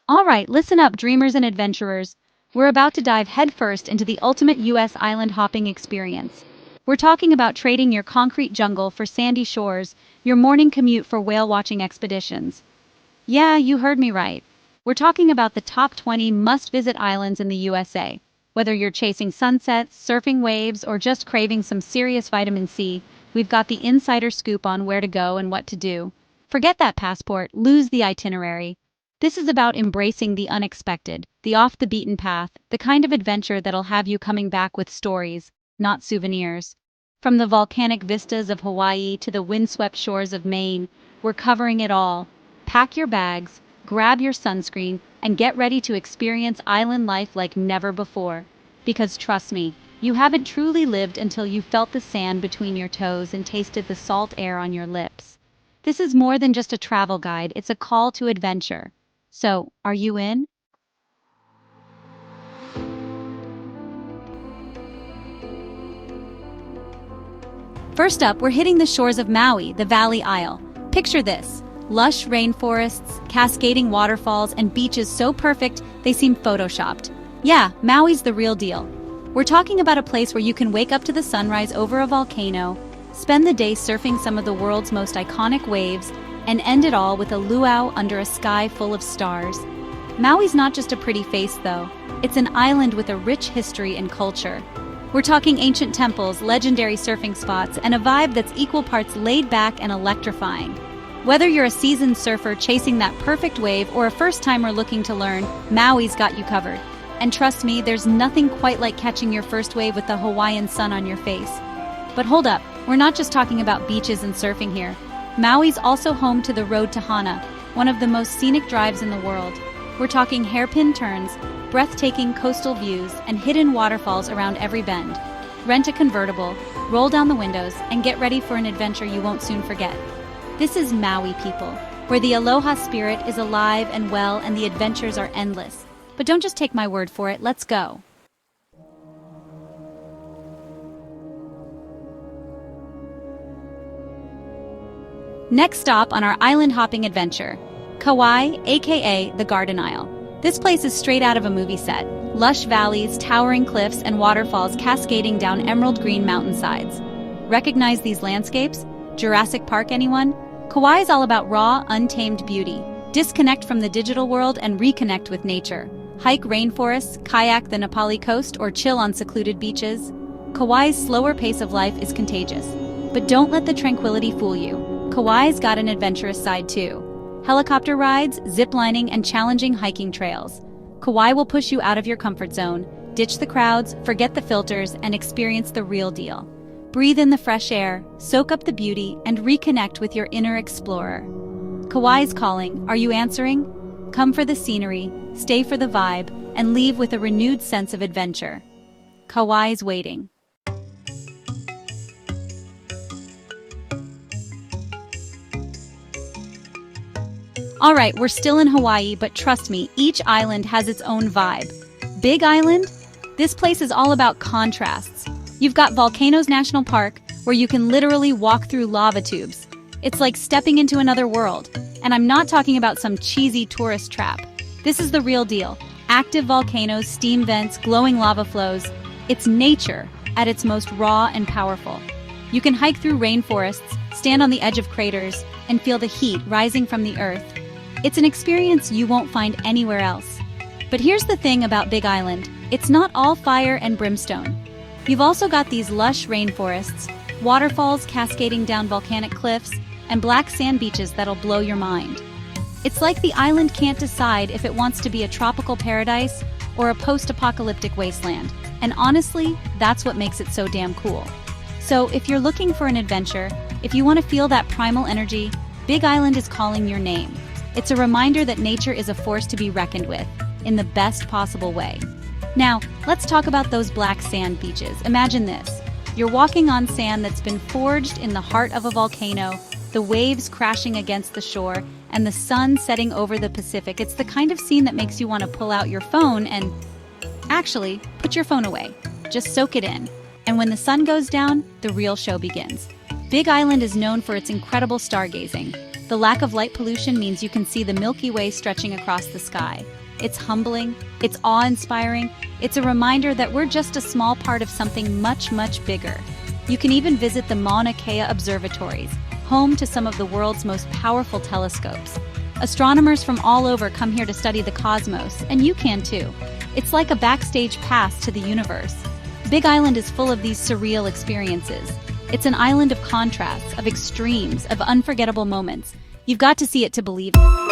All right, listen up, dreamers and adventurers. We're about to dive headfirst into the ultimate U.S. island hopping experience. We're talking about trading your concrete jungle for sandy shores, your morning commute for whale watching expeditions. Yeah, you heard me right. We're talking about the top 20 must visit islands in the USA. Whether you're chasing sunsets, surfing waves, or just craving some serious vitamin C, we've got the insider scoop on where to go and what to do. Forget that passport, lose the itinerary. This is about embracing the unexpected, the off the beaten path, the kind of adventure that'll have you coming back with stories, not souvenirs. From the volcanic vistas of Hawaii to the windswept shores of Maine, we're covering it all. Pack your bags, grab your sunscreen, and get ready to experience island life like never before. Because trust me, you haven't truly lived until you felt the sand between your toes and tasted the salt air on your lips. This is more than just a travel guide, it's a call to adventure. So, are you in? First up, we're hitting the shores of Maui, the Valley Isle. Picture this: lush rainforests, cascading waterfalls, and beaches so perfect they seem photoshopped. Yeah, Maui's the real deal. We're talking about a place where you can wake up to the sunrise over a volcano, spend the day surfing some of the world's most iconic waves, and end it all with a luau under a sky full of stars. Maui's not just a pretty face, though. It's an island with a rich history and culture. We're talking ancient temples, legendary surfing spots, and a vibe that's equal parts laid back and electrifying. Whether you're a seasoned surfer chasing that perfect wave or a first-timer looking to learn, Maui's got you covered. And trust me, there's nothing quite like catching your first wave with the Hawaiian sun on your face. But hold up, we're not just talking about beaches and surfing here. Maui's also home to the Road to Hana, one of the most scenic drives in the world. We're talking hairpin turns, breathtaking coastal views, and hidden waterfalls around every bend. Rent a convertible, roll down the windows, and get ready for an adventure you won't soon forget. This is Maui, people, where the aloha spirit is alive and well and the adventures are endless. But don't just take my word for it, let's go. Next stop on our island hopping adventure, Kauai, aka the Garden Isle. This place is straight out of a movie set. Lush valleys, towering cliffs, and waterfalls cascading down emerald green mountainsides. Recognize these landscapes? Jurassic Park, anyone? Kauai is all about raw, untamed beauty. Disconnect from the digital world and reconnect with nature. Hike rainforests, kayak the Nepali coast, or chill on secluded beaches. Kauai's slower pace of life is contagious. But don't let the tranquility fool you. Kauai's got an adventurous side too. Helicopter rides, zip lining, and challenging hiking trails. Kauai will push you out of your comfort zone, ditch the crowds, forget the filters, and experience the real deal. Breathe in the fresh air, soak up the beauty, and reconnect with your inner explorer. Kauai's calling, are you answering? Come for the scenery, stay for the vibe, and leave with a renewed sense of adventure. Kauai's waiting. All right, we're still in Hawaii, but trust me, each island has its own vibe. Big Island? This place is all about contrasts. You've got Volcanoes National Park, where you can literally walk through lava tubes. It's like stepping into another world. And I'm not talking about some cheesy tourist trap. This is the real deal. Active volcanoes, steam vents, glowing lava flows. It's nature at its most raw and powerful. You can hike through rainforests, stand on the edge of craters, and feel the heat rising from the earth. It's an experience you won't find anywhere else. But here's the thing about Big Island. It's not all fire and brimstone. You've also got these lush rainforests, waterfalls cascading down volcanic cliffs, and black sand beaches that'll blow your mind. It's like the island can't decide if it wants to be a tropical paradise or a post-apocalyptic wasteland. And honestly, that's what makes it so damn cool. So if you're looking for an adventure, if you want to feel that primal energy, Big Island is calling your name. It's a reminder that nature is a force to be reckoned with, in the best possible way. Now, let's talk about those black sand beaches. Imagine this. You're walking on sand that's been forged in the heart of a volcano, the waves crashing against the shore, and the sun setting over the Pacific. It's the kind of scene that makes you want to pull out your phone and... Actually, put your phone away. Just soak it in. And when the sun goes down, the real show begins. Big Island is known for its incredible stargazing. The lack of light pollution means you can see the Milky Way stretching across the sky. It's humbling, it's awe-inspiring, it's a reminder that we're just a small part of something much, much bigger. You can even visit the Mauna Kea observatories, home to some of the world's most powerful telescopes. Astronomers from all over come here to study the cosmos, and you can too. It's like a backstage pass to the universe. Big Island is full of these surreal experiences. It's an island of contrasts, of extremes, of unforgettable moments. You've got to see it to believe it.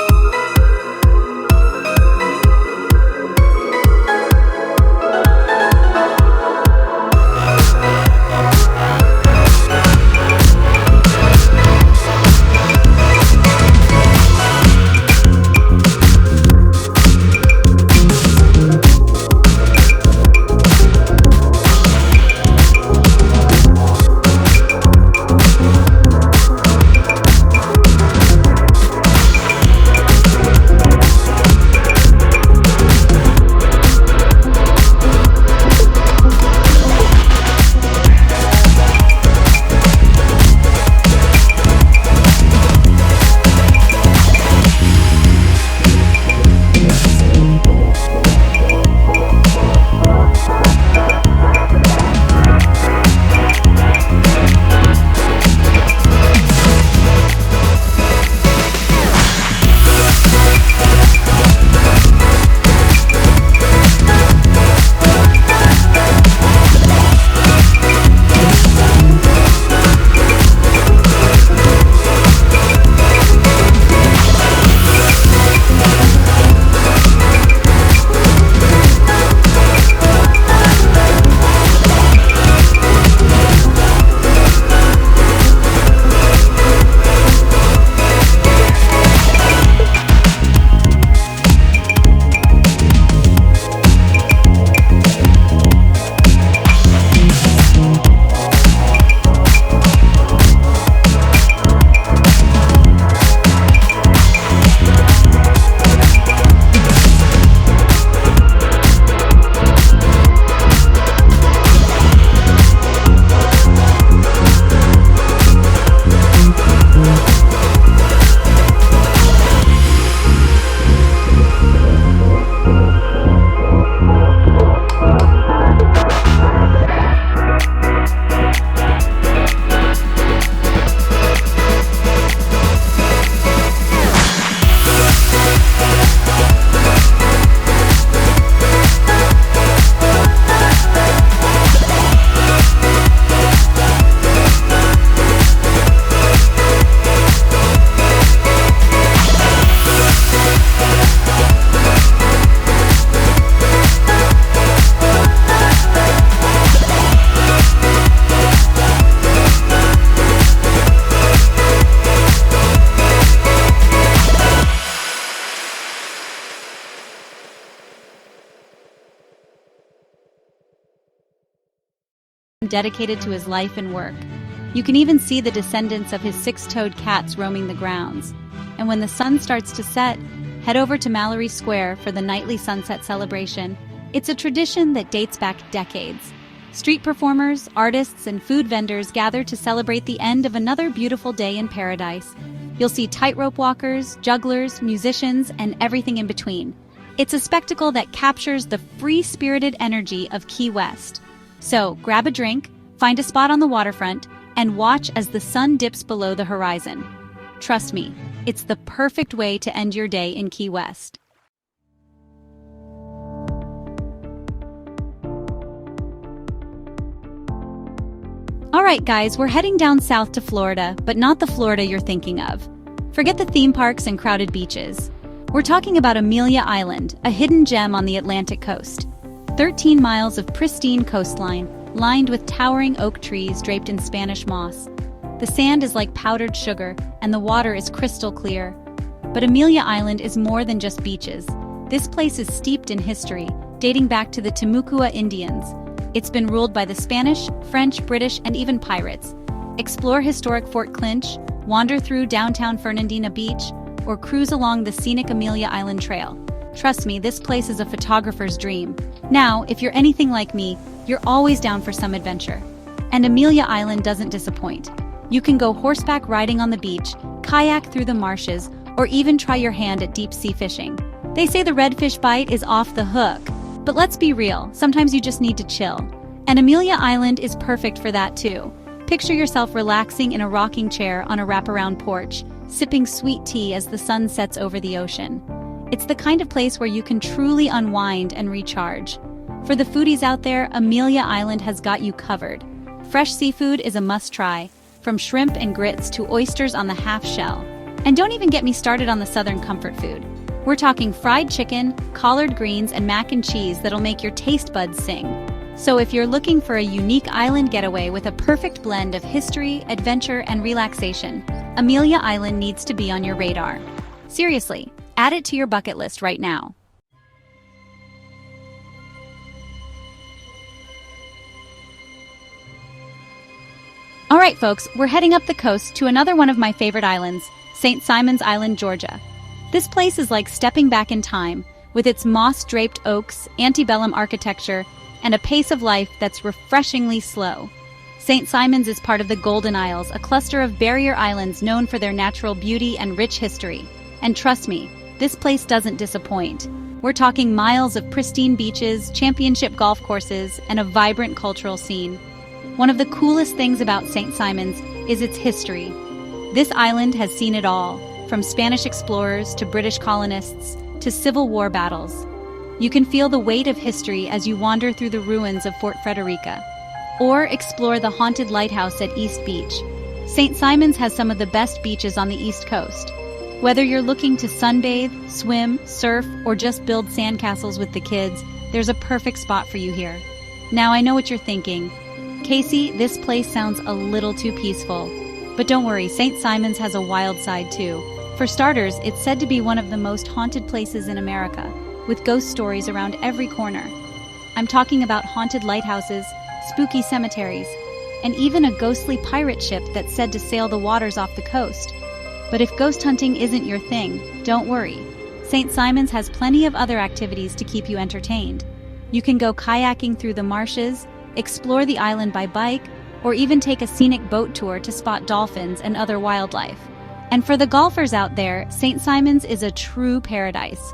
Dedicated to his life and work. You can even see the descendants of his six-toed cats roaming the grounds. And when the sun starts to set, head over to Mallory Square for the nightly sunset celebration. It's a tradition that dates back decades. Street performers, artists, and food vendors gather to celebrate the end of another beautiful day in paradise. You'll see tightrope walkers, jugglers, musicians, and everything in between. It's a spectacle that captures the free-spirited energy of Key West. So, grab a drink, find a spot on the waterfront, and watch as the sun dips below the horizon. Trust me, it's the perfect way to end your day in Key West. Alright guys, we're heading down south to Florida, but not the Florida you're thinking of. Forget the theme parks and crowded beaches. We're talking about Amelia Island, a hidden gem on the Atlantic coast. 13 miles of pristine coastline, lined with towering oak trees draped in Spanish moss. The sand is like powdered sugar, and the water is crystal clear. But Amelia Island is more than just beaches. This place is steeped in history, dating back to the Timucua Indians. It's been ruled by the Spanish, French, British, and even pirates. Explore historic Fort Clinch, wander through downtown Fernandina Beach, or cruise along the scenic Amelia Island Trail. Trust me, this place is a photographer's dream. Now, if you're anything like me, you're always down for some adventure. And Amelia Island doesn't disappoint. You can go horseback riding on the beach, kayak through the marshes, or even try your hand at deep-sea fishing. They say the redfish bite is off the hook, but let's be real, sometimes you just need to chill. And Amelia Island is perfect for that too. Picture yourself relaxing in a rocking chair on a wraparound porch, sipping sweet tea as the sun sets over the ocean. It's the kind of place where you can truly unwind and recharge. For the foodies out there, Amelia Island has got you covered. Fresh seafood is a must-try, from shrimp and grits to oysters on the half shell. And don't even get me started on the southern comfort food. We're talking fried chicken, collard greens, and mac and cheese that'll make your taste buds sing. So if you're looking for a unique island getaway with a perfect blend of history, adventure, and relaxation, Amelia Island needs to be on your radar. Seriously, add it to your bucket list right now. All right, folks, we're heading up the coast to another one of my favorite islands, St. Simon's Island, Georgia. This place is like stepping back in time, with its moss-draped oaks, antebellum architecture, and a pace of life that's refreshingly slow. St. Simon's is part of the Golden Isles, a cluster of barrier islands known for their natural beauty and rich history. And trust me, this place doesn't disappoint. We're talking miles of pristine beaches, championship golf courses, and a vibrant cultural scene. One of the coolest things about St. Simon's is its history. This island has seen it all, from Spanish explorers to British colonists to Civil War battles. You can feel the weight of history as you wander through the ruins of Fort Frederica, or explore the haunted lighthouse at East Beach. St. Simon's has some of the best beaches on the East Coast. Whether you're looking to sunbathe, swim, surf, or just build sandcastles with the kids, there's a perfect spot for you here. Now I know what you're thinking. Casey, this place sounds a little too peaceful. But don't worry, St. Simon's has a wild side too. For starters, it's said to be one of the most haunted places in America, with ghost stories around every corner. I'm talking about haunted lighthouses, spooky cemeteries, and even a ghostly pirate ship that's said to sail the waters off the coast. But if ghost hunting isn't your thing, don't worry. St. Simon's has plenty of other activities to keep you entertained. You can go kayaking through the marshes, explore the island by bike, or even take a scenic boat tour to spot dolphins and other wildlife. And for the golfers out there, St. Simon's is a true paradise.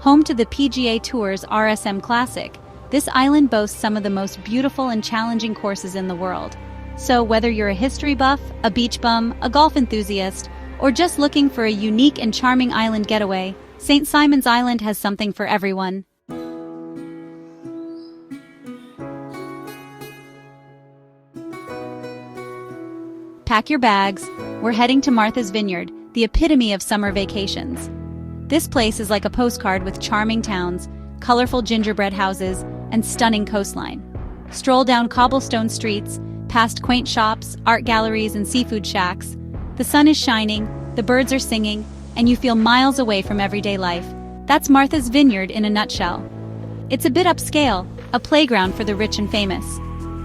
Home to the PGA Tour's RSM Classic, this island boasts some of the most beautiful and challenging courses in the world. So whether you're a history buff, a beach bum, a golf enthusiast, or just looking for a unique and charming island getaway, St. Simon's Island has something for everyone. Pack your bags. We're heading to Martha's Vineyard, the epitome of summer vacations. This place is like a postcard with charming towns, colorful gingerbread houses, and stunning coastline. Stroll down cobblestone streets, past quaint shops, art galleries, and seafood shacks. The sun is shining, the birds are singing, and you feel miles away from everyday life. That's Martha's Vineyard in a nutshell. It's a bit upscale, a playground for the rich and famous.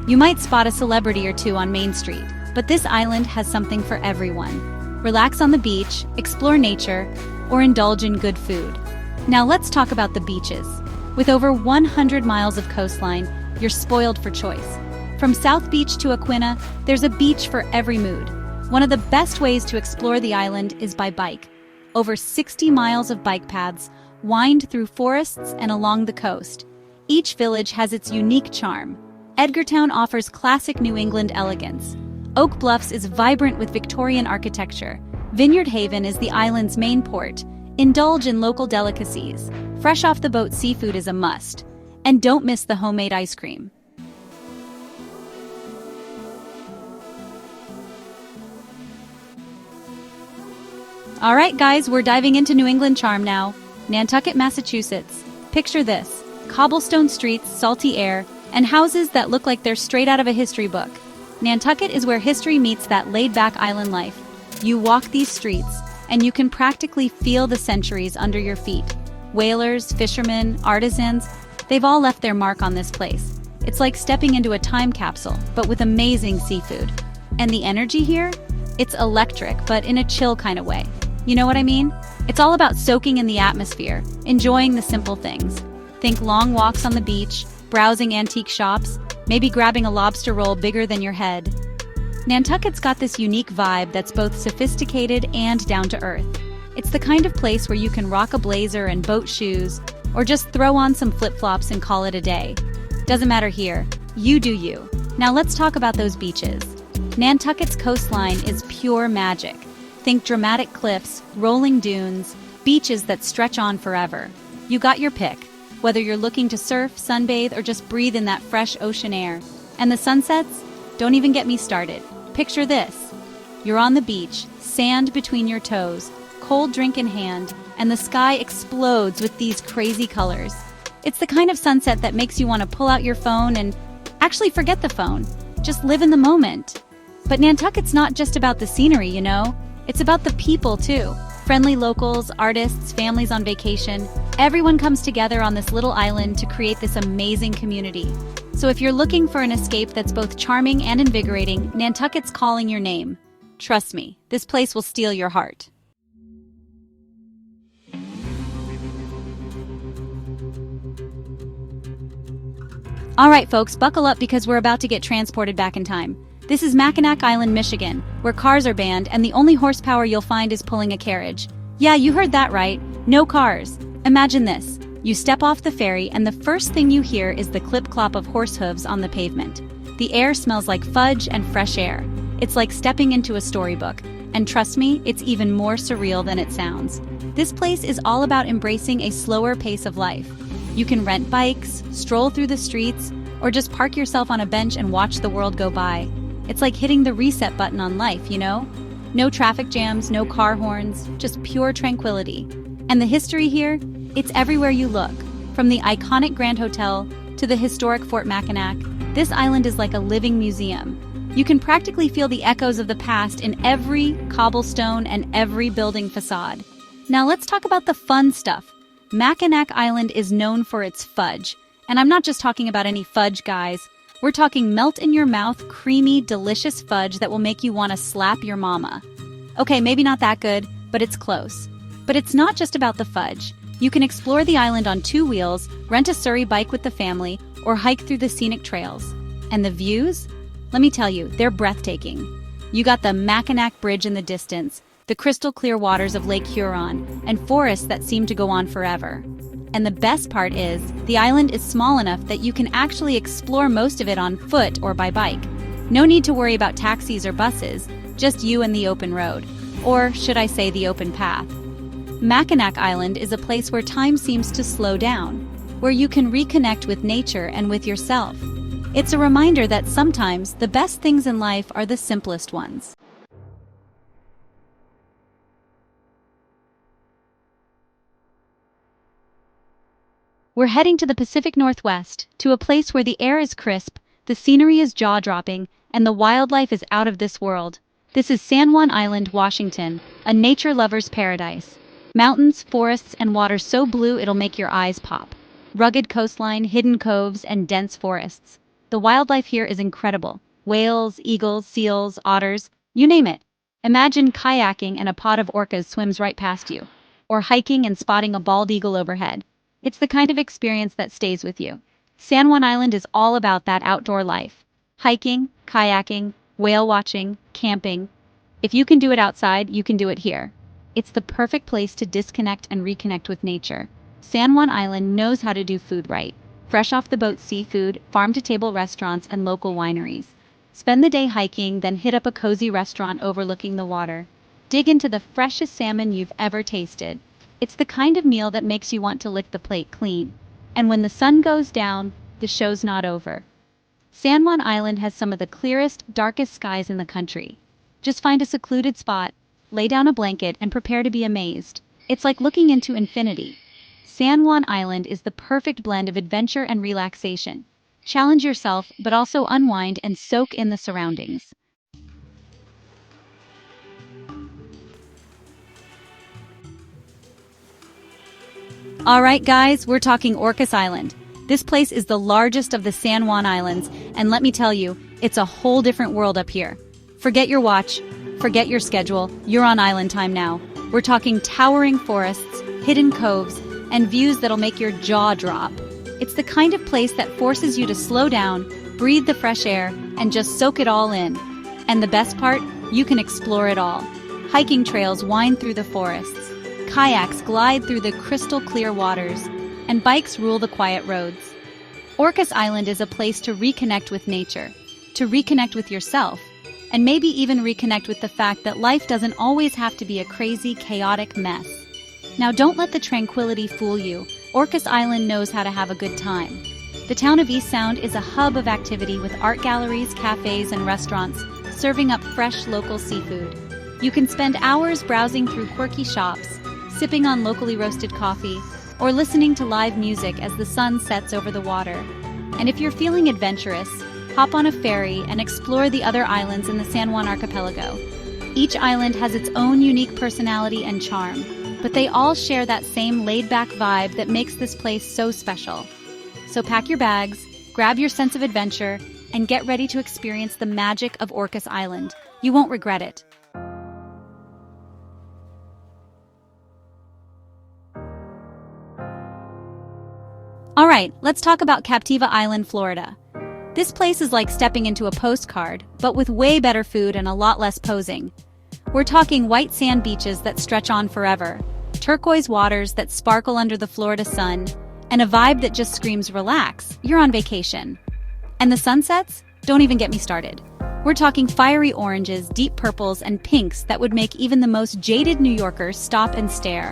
You might spot a celebrity or two on Main Street, but this island has something for everyone. Relax on the beach, explore nature, or indulge in good food. Now let's talk about the beaches. With over 100 miles of coastline, you're spoiled for choice. From South Beach to Aquina, there's a beach for every mood. One of the best ways to explore the island is by bike. Over 60 miles of bike paths wind through forests and along the coast. Each village has its unique charm. Edgartown offers classic New England elegance. Oak Bluffs is vibrant with Victorian architecture. Vineyard Haven is the island's main port. Indulge in local delicacies. Fresh off the boat seafood is a must. And don't miss the homemade ice cream. All right, guys, we're diving into New England charm now. Nantucket, Massachusetts. Picture this: cobblestone streets, salty air, and houses that look like they're straight out of a history book. Nantucket is where history meets that laid-back island life. You walk these streets, and you can practically feel the centuries under your feet. Whalers, fishermen, artisans, they've all left their mark on this place. It's like stepping into a time capsule, but with amazing seafood. And the energy here? It's electric, but in a chill kind of way. You know what I mean? It's all about soaking in the atmosphere, enjoying the simple things. Think long walks on the beach, browsing antique shops, maybe grabbing a lobster roll bigger than your head. Nantucket's got this unique vibe that's both sophisticated and down to earth. It's the kind of place where you can rock a blazer and boat shoes, or just throw on some flip-flops and call it a day. Doesn't matter here. You do you. Now let's talk about those beaches. Nantucket's coastline is pure magic. Think dramatic cliffs, rolling dunes, beaches that stretch on forever. You got your pick, whether you're looking to surf, sunbathe, or just breathe in that fresh ocean air. And the sunsets? Don't even get me started. Picture this. You're on the beach, sand between your toes, cold drink in hand, and the sky explodes with these crazy colors. It's the kind of sunset that makes you want to pull out your phone and actually forget the phone. Just live in the moment. But Nantucket's not just about the scenery, you know? It's about the people, too. Friendly locals, artists, families on vacation. Everyone comes together on this little island to create this amazing community. So if you're looking for an escape that's both charming and invigorating, Nantucket's calling your name. Trust me, this place will steal your heart. All right, folks, buckle up because we're about to get transported back in time. This is Mackinac Island, Michigan, where cars are banned and the only horsepower you'll find is pulling a carriage. Yeah, you heard that right. No cars. Imagine this. You step off the ferry and the first thing you hear is the clip-clop of horse hooves on the pavement. The air smells like fudge and fresh air. It's like stepping into a storybook. And trust me, it's even more surreal than it sounds. This place is all about embracing a slower pace of life. You can rent bikes, stroll through the streets, or just park yourself on a bench and watch the world go by. It's like hitting the reset button on life, you know? No traffic jams, no car horns, just pure tranquility. And the history here? It's everywhere you look. From the iconic Grand Hotel to the historic Fort Mackinac, this island is like a living museum. You can practically feel the echoes of the past in every cobblestone and every building facade. Now let's talk about the fun stuff. Mackinac Island is known for its fudge. And I'm not just talking about any fudge, guys. We're talking melt-in-your-mouth, creamy, delicious fudge that will make you want to slap your mama. Okay, maybe not that good, but it's close. But it's not just about the fudge. You can explore the island on 2 wheels, rent a Surrey bike with the family, or hike through the scenic trails. And the views? Let me tell you, they're breathtaking. You got the Mackinac Bridge in the distance, the crystal-clear waters of Lake Huron, and forests that seem to go on forever. And the best part is, the island is small enough that you can actually explore most of it on foot or by bike. No need to worry about taxis or buses, just you and the open road. Or should I say the open path. Mackinac Island is a place where time seems to slow down, where you can reconnect with nature and with yourself. It's a reminder that sometimes the best things in life are the simplest ones. We're heading to the Pacific Northwest, to a place where the air is crisp, the scenery is jaw-dropping, and the wildlife is out of this world. This is San Juan Island, Washington, a nature lover's paradise. Mountains, forests, and water so blue it'll make your eyes pop. Rugged coastline, hidden coves, and dense forests. The wildlife here is incredible. Whales, eagles, seals, otters, you name it. Imagine kayaking and a pod of orcas swims right past you. Or hiking and spotting a bald eagle overhead. It's the kind of experience that stays with you. San Juan Island is all about that outdoor life. Hiking, kayaking, whale watching, camping. If you can do it outside, you can do it here. It's the perfect place to disconnect and reconnect with nature. San Juan Island knows how to do food right. Fresh off the boat seafood, farm-to-table restaurants, and local wineries. Spend the day hiking, then hit up a cozy restaurant overlooking the water. Dig into the freshest salmon you've ever tasted. It's the kind of meal that makes you want to lick the plate clean. And when the sun goes down, the show's not over. San Juan Island has some of the clearest, darkest skies in the country. Just find a secluded spot, lay down a blanket, and prepare to be amazed. It's like looking into infinity. San Juan Island is the perfect blend of adventure and relaxation. Challenge yourself, but also unwind and soak in the surroundings. Alright guys, we're talking Orcas Island. This place is the largest of the San Juan Islands, and let me tell you, it's a whole different world up here. Forget your watch, forget your schedule, you're on island time now. We're talking towering forests, hidden coves, and views that'll make your jaw drop. It's the kind of place that forces you to slow down, breathe the fresh air, and just soak it all in. And the best part? You can explore it all. Hiking trails wind through the forests, kayaks glide through the crystal-clear waters, and bikes rule the quiet roads. Orcas Island is a place to reconnect with nature, to reconnect with yourself, and maybe even reconnect with the fact that life doesn't always have to be a crazy, chaotic mess. Now don't let the tranquility fool you. Orcas Island knows how to have a good time. The town of East Sound is a hub of activity with art galleries, cafes, and restaurants, serving up fresh local seafood. You can spend hours browsing through quirky shops, sipping on locally roasted coffee, or listening to live music as the sun sets over the water. And if you're feeling adventurous, hop on a ferry and explore the other islands in the San Juan archipelago. Each island has its own unique personality and charm, but they all share that same laid-back vibe that makes this place so special. So pack your bags, grab your sense of adventure, and get ready to experience the magic of Orcas Island. You won't regret it. All right, let's talk about Captiva Island, Florida. This place is like stepping into a postcard, but with way better food and a lot less posing. We're talking white sand beaches that stretch on forever, turquoise waters that sparkle under the Florida sun, and a vibe that just screams relax, you're on vacation. And the sunsets? Don't even get me started. We're talking fiery oranges, deep purples, and pinks that would make even the most jaded New Yorker stop and stare.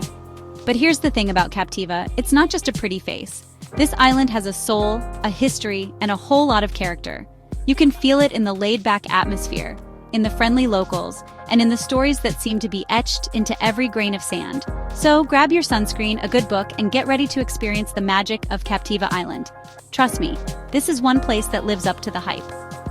But here's the thing about Captiva, it's not just a pretty face. This island has a soul, a history, and a whole lot of character. You can feel it in the laid-back atmosphere, in the friendly locals, and in the stories that seem to be etched into every grain of sand. So grab your sunscreen, a good book, and get ready to experience the magic of Captiva Island. Trust me, this is one place that lives up to the hype.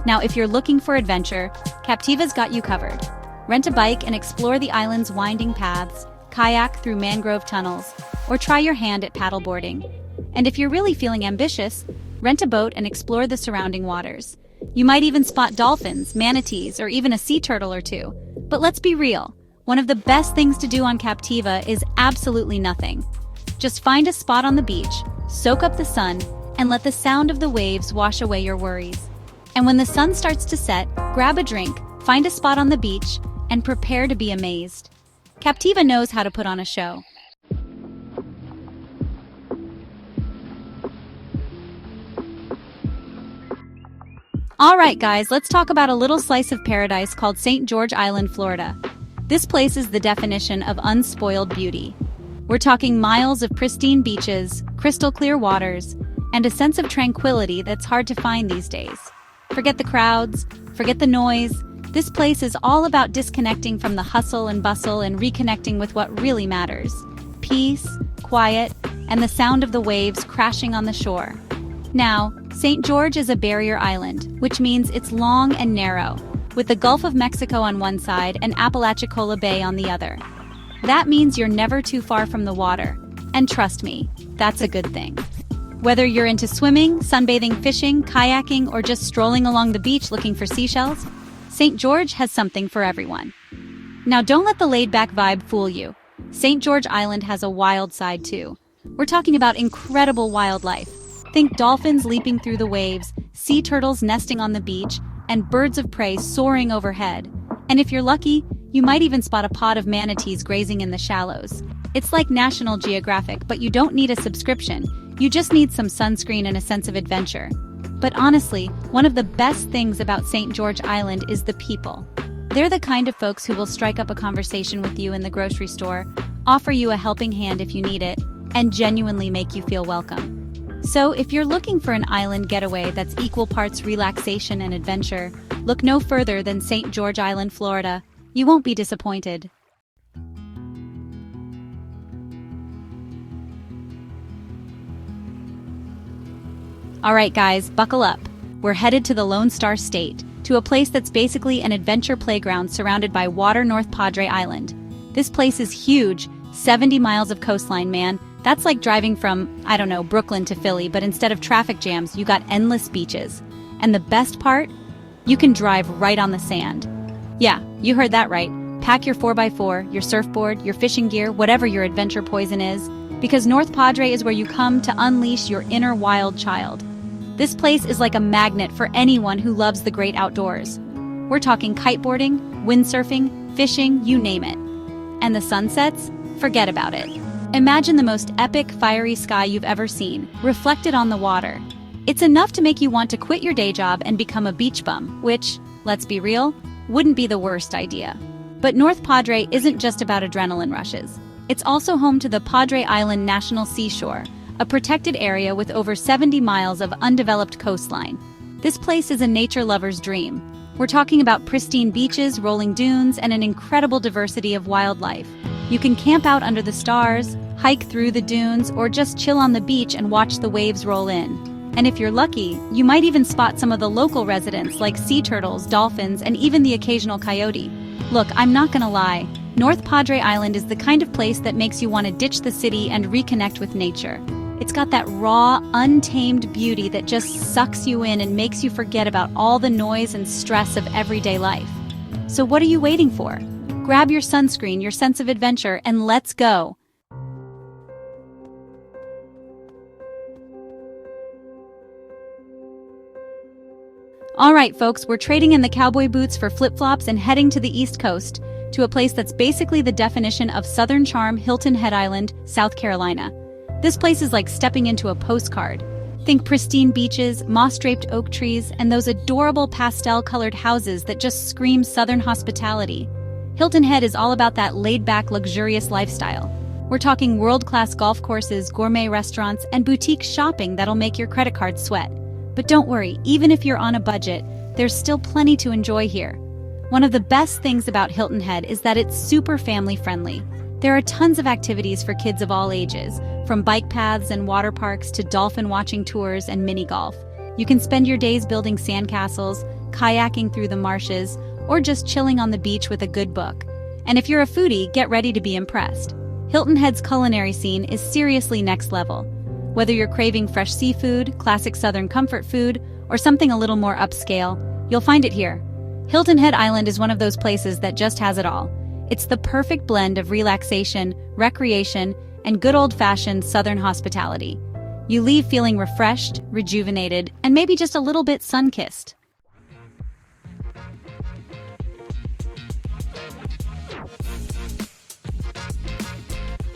Now, if you're looking for adventure, Captiva's got you covered. Rent a bike and explore the island's winding paths, kayak through mangrove tunnels, or try your hand at paddleboarding. And if you're really feeling ambitious, rent a boat and explore the surrounding waters. You might even spot dolphins, manatees, or even a sea turtle or two. But let's be real, one of the best things to do on Captiva is absolutely nothing. Just find a spot on the beach, soak up the sun, and let the sound of the waves wash away your worries. And when the sun starts to set, grab a drink, find a spot on the beach, and prepare to be amazed. Captiva knows how to put on a show. All right, guys, let's talk about a little slice of paradise called St. George Island, Florida. This place is the definition of unspoiled beauty. We're talking miles of pristine beaches, crystal clear waters, and a sense of tranquility that's hard to find these days. Forget the crowds, forget the noise. This place is all about disconnecting from the hustle and bustle and reconnecting with what really matters. Peace, quiet, and the sound of the waves crashing on the shore. Now, St. George is a barrier island, which means it's long and narrow, with the Gulf of Mexico on one side and Apalachicola Bay on the other. That means you're never too far from the water, and trust me, that's a good thing. Whether you're into swimming, sunbathing, fishing, kayaking, or just strolling along the beach looking for seashells, St. George has something for everyone. Now don't let the laid-back vibe fool you. St. George Island has a wild side too. We're talking about incredible wildlife. Think dolphins leaping through the waves, sea turtles nesting on the beach, and birds of prey soaring overhead. And if you're lucky, you might even spot a pod of manatees grazing in the shallows. It's like National Geographic, but you don't need a subscription. You just need some sunscreen and a sense of adventure. But honestly, one of the best things about St. George Island is the people. They're the kind of folks who will strike up a conversation with you in the grocery store, offer you a helping hand if you need it, and genuinely make you feel welcome. So if you're looking for an island getaway that's equal parts relaxation and adventure, look no further than St. George Island, Florida. You won't be disappointed. All right, guys, buckle up. We're headed to the Lone Star State, to a place that's basically an adventure playground surrounded by water. North Padre Island. This place is huge, 70 miles of coastline, man. That's like driving from, I don't know, Brooklyn to Philly, but instead of traffic jams, you got endless beaches. And the best part? You can drive right on the sand. Yeah, you heard that right. Pack your 4x4, your surfboard, your fishing gear, whatever your adventure poison is, because North Padre is where you come to unleash your inner wild child. This place is like a magnet for anyone who loves the great outdoors. We're talking kiteboarding, windsurfing, fishing, you name it. And the sunsets? Forget about it. Imagine the most epic, fiery sky you've ever seen, reflected on the water. It's enough to make you want to quit your day job and become a beach bum, which, let's be real, wouldn't be the worst idea. But North Padre isn't just about adrenaline rushes. It's also home to the Padre Island National Seashore, a protected area with over 70 miles of undeveloped coastline. This place is a nature lover's dream. We're talking about pristine beaches, rolling dunes, and an incredible diversity of wildlife. You can camp out under the stars, hike through the dunes, or just chill on the beach and watch the waves roll in. And if you're lucky, you might even spot some of the local residents like sea turtles, dolphins, and even the occasional coyote. Look, I'm not gonna lie, North Padre Island is the kind of place that makes you want to ditch the city and reconnect with nature. It's got that raw, untamed beauty that just sucks you in and makes you forget about all the noise and stress of everyday life. So what are you waiting for? Grab your sunscreen, your sense of adventure, and let's go! Alright folks, we're trading in the cowboy boots for flip-flops and heading to the East Coast, to a place that's basically the definition of Southern charm, Hilton Head Island, South Carolina. This place is like stepping into a postcard. Think pristine beaches, moss-draped oak trees, and those adorable pastel-colored houses that just scream Southern hospitality. Hilton Head is all about that laid-back, luxurious lifestyle. We're talking world-class golf courses, gourmet restaurants, and boutique shopping that'll make your credit card sweat. But don't worry, even if you're on a budget, there's still plenty to enjoy here. One of the best things about Hilton Head is that it's super family-friendly. There are tons of activities for kids of all ages, from bike paths and water parks to dolphin watching tours and mini golf. You can spend your days building sandcastles, kayaking through the marshes, or just chilling on the beach with a good book. And if you're a foodie, get ready to be impressed. Hilton Head's culinary scene is seriously next level. Whether you're craving fresh seafood, classic Southern comfort food, or something a little more upscale, you'll find it here. Hilton Head Island is one of those places that just has it all. It's the perfect blend of relaxation, recreation, and good old-fashioned Southern hospitality. You leave feeling refreshed, rejuvenated, and maybe just a little bit sun-kissed.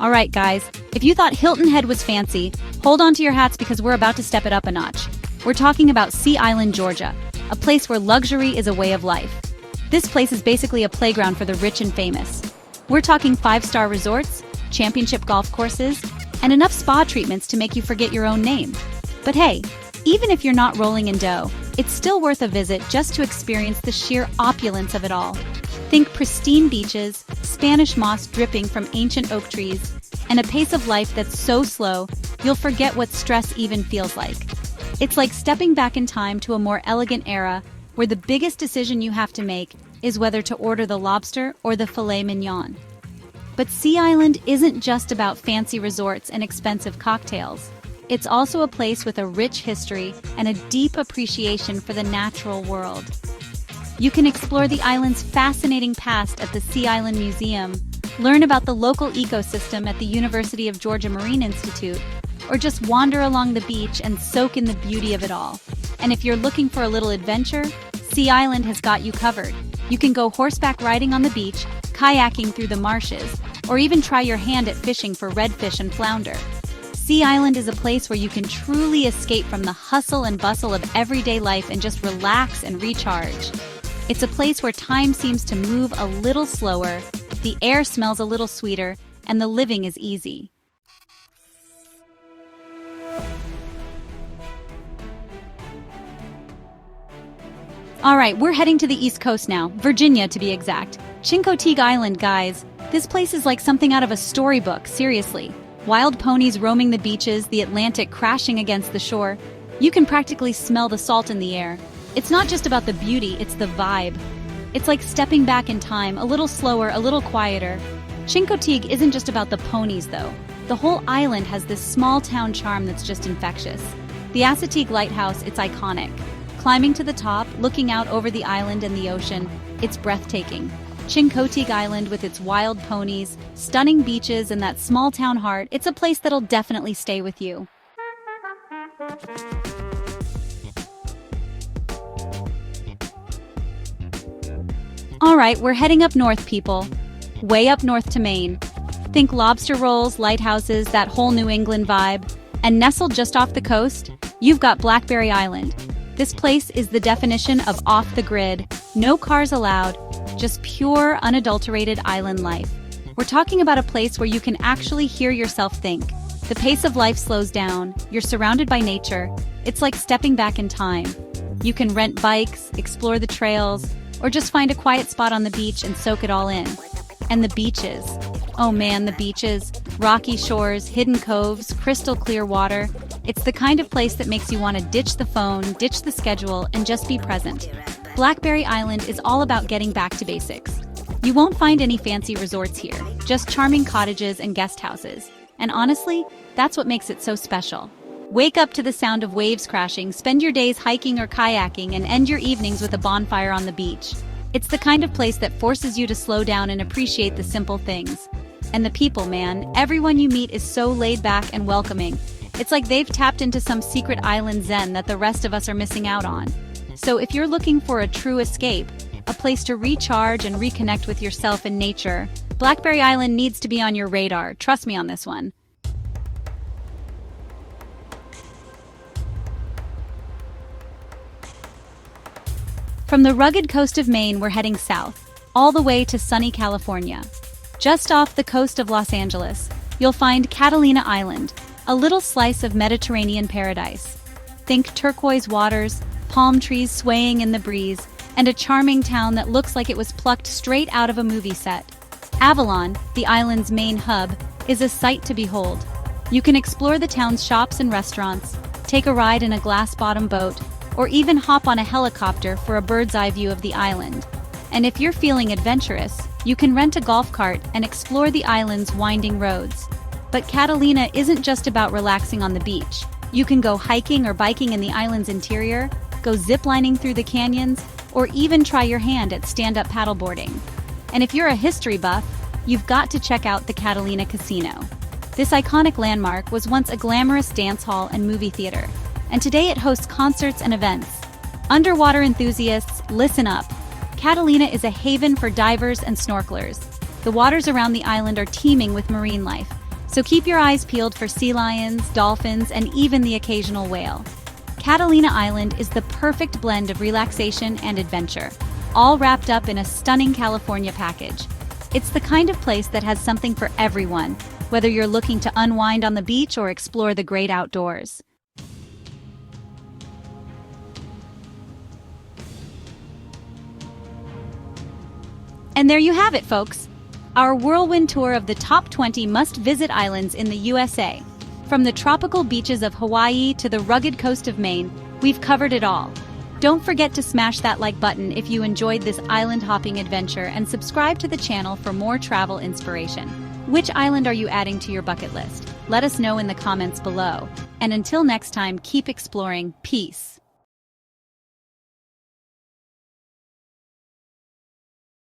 Alright guys, if you thought Hilton Head was fancy, hold on to your hats because we're about to step it up a notch. We're talking about Sea Island, Georgia, a place where luxury is a way of life. This place is basically a playground for the rich and famous. We're talking 5-star resorts, championship golf courses, and enough spa treatments to make you forget your own name. But hey, even if you're not rolling in dough, it's still worth a visit just to experience the sheer opulence of it all. Think pristine beaches, Spanish moss dripping from ancient oak trees, and a pace of life that's so slow, you'll forget what stress even feels like. It's like stepping back in time to a more elegant era where the biggest decision you have to make is whether to order the lobster or the filet mignon. But Sea Island isn't just about fancy resorts and expensive cocktails. It's also a place with a rich history and a deep appreciation for the natural world. You can explore the island's fascinating past at the Sea Island Museum, learn about the local ecosystem at the University of Georgia Marine Institute, or just wander along the beach and soak in the beauty of it all. And if you're looking for a little adventure, Sea Island has got you covered. You can go horseback riding on the beach, kayaking through the marshes, or even try your hand at fishing for redfish and flounder. Sea Island is a place where you can truly escape from the hustle and bustle of everyday life and just relax and recharge. It's a place where time seems to move a little slower, the air smells a little sweeter, and the living is easy. Alright, we're heading to the East Coast now, Virginia to be exact. Chincoteague Island, guys. This place is like something out of a storybook, seriously. Wild ponies roaming the beaches, the Atlantic crashing against the shore. You can practically smell the salt in the air. It's not just about the beauty, it's the vibe. It's like stepping back in time, a little slower, a little quieter. Chincoteague isn't just about the ponies, though. The whole island has this small-town charm that's just infectious. The Assateague Lighthouse, it's iconic. Climbing to the top, looking out over the island and the ocean, it's breathtaking. Chincoteague Island with its wild ponies, stunning beaches, and that small-town heart, it's a place that'll definitely stay with you. All right, we're heading up north, people. Way up north to Maine. Think lobster rolls, lighthouses, that whole New England vibe. And nestled just off the coast, you've got Blackberry Island. This place is the definition of off the grid, no cars allowed, just pure, unadulterated island life. We're talking about a place where you can actually hear yourself think. The pace of life slows down, you're surrounded by nature. It's like stepping back in time. You can rent bikes, explore the trails, or just find a quiet spot on the beach and soak it all in. And the beaches. Oh man, the beaches. Rocky shores, hidden coves, crystal clear water. It's the kind of place that makes you want to ditch the phone, ditch the schedule, and just be present. Blackberry Island is all about getting back to basics. You won't find any fancy resorts here, just charming cottages and guest houses. And honestly, that's what makes it so special. Wake up to the sound of waves crashing, spend your days hiking or kayaking, and end your evenings with a bonfire on the beach. It's the kind of place that forces you to slow down and appreciate the simple things. And the people, man, everyone you meet is so laid back and welcoming. It's like they've tapped into some secret island zen that the rest of us are missing out on. So if you're looking for a true escape, a place to recharge and reconnect with yourself and nature, Blackberry Island needs to be on your radar. Trust me on this one. From the rugged coast of Maine, we're heading south, all the way to sunny California. Just off the coast of Los Angeles, you'll find Catalina Island, a little slice of Mediterranean paradise. Think turquoise waters, palm trees swaying in the breeze, and a charming town that looks like it was plucked straight out of a movie set. Avalon, the island's main hub, is a sight to behold. You can explore the town's shops and restaurants, take a ride in a glass-bottom boat, or even hop on a helicopter for a bird's-eye view of the island. And if you're feeling adventurous, you can rent a golf cart and explore the island's winding roads. But Catalina isn't just about relaxing on the beach. You can go hiking or biking in the island's interior, go ziplining through the canyons, or even try your hand at stand-up paddleboarding. And if you're a history buff, you've got to check out the Catalina Casino. This iconic landmark was once a glamorous dance hall and movie theater, and today it hosts concerts and events. Underwater enthusiasts, listen up. Catalina is a haven for divers and snorkelers. The waters around the island are teeming with marine life, so keep your eyes peeled for sea lions, dolphins, and even the occasional whale. Catalina Island is the perfect blend of relaxation and adventure, all wrapped up in a stunning California package. It's the kind of place that has something for everyone, whether you're looking to unwind on the beach or explore the great outdoors. And there you have it, folks. Our whirlwind tour of the top 20 must-visit islands in the USA. From the tropical beaches of Hawaii to the rugged coast of Maine, we've covered it all. Don't forget to smash that like button if you enjoyed this island-hopping adventure and subscribe to the channel for more travel inspiration. Which island are you adding to your bucket list? Let us know in the comments below. And until next time, keep exploring. Peace.